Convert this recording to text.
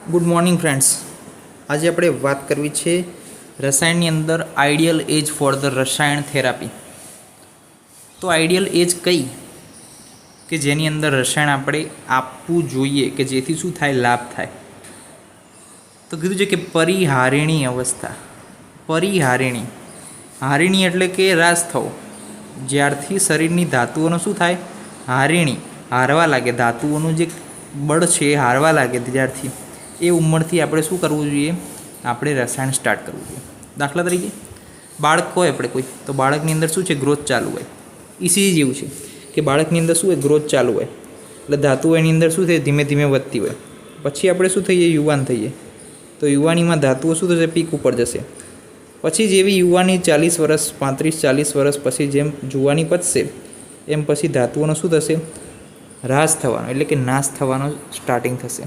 Good morning friends. આજે આપણે વાત કરવી છે રસાયણની અંદર આઈડિયલ એજ ફોર ધ રસાયણ થેરાપી. તો આઈડિયલ એજ કઈ કે જેની અંદર રસાયણ આપણે આપવું જોઈએ કે જેથી શું થાય, લાભ થાય. તો કીધું છે કે પરિહારિણી અવસ્થા. હારિણી એટલે કે રાસ થવો. જ્યારથી શરીરની ધાતુઓનો શું થાય, હારવા લાગે, ધાતુઓનું જે બળ છે એ હારવા લાગે, ત્યારથી એ ઉંમરથી આપણે શું કરવું જોઈએ, આપણે રસાયણ સ્ટાર્ટ કરવું જોઈએ. દાખલા તરીકે બાળક હોય આપણે કોઈ, તો બાળકની અંદર શું છે, ગ્રોથ ચાલુ હોય. ઇસીજી જેવું છે કે બાળકની અંદર શું હોય, ગ્રોથ ચાલુ હોય, એટલે ધાતુઓ એની અંદર શું થાય, ધીમે ધીમે વધતી હોય. પછી આપણે શું થઈએ, યુવાન થઈએ. તો યુવાનીમાં ધાતુઓ શું થશે, પીક ઉપર જશે. પછી જેવી યુવાની 40 વર્ષ 35-40 વર્ષ પછી જેમ જુવાની પચશે, એમ પછી ધાતુઓનો શું થશે, હ્રાસ થવાનો એટલે કે નાશ થવાનો સ્ટાર્ટિંગ થશે.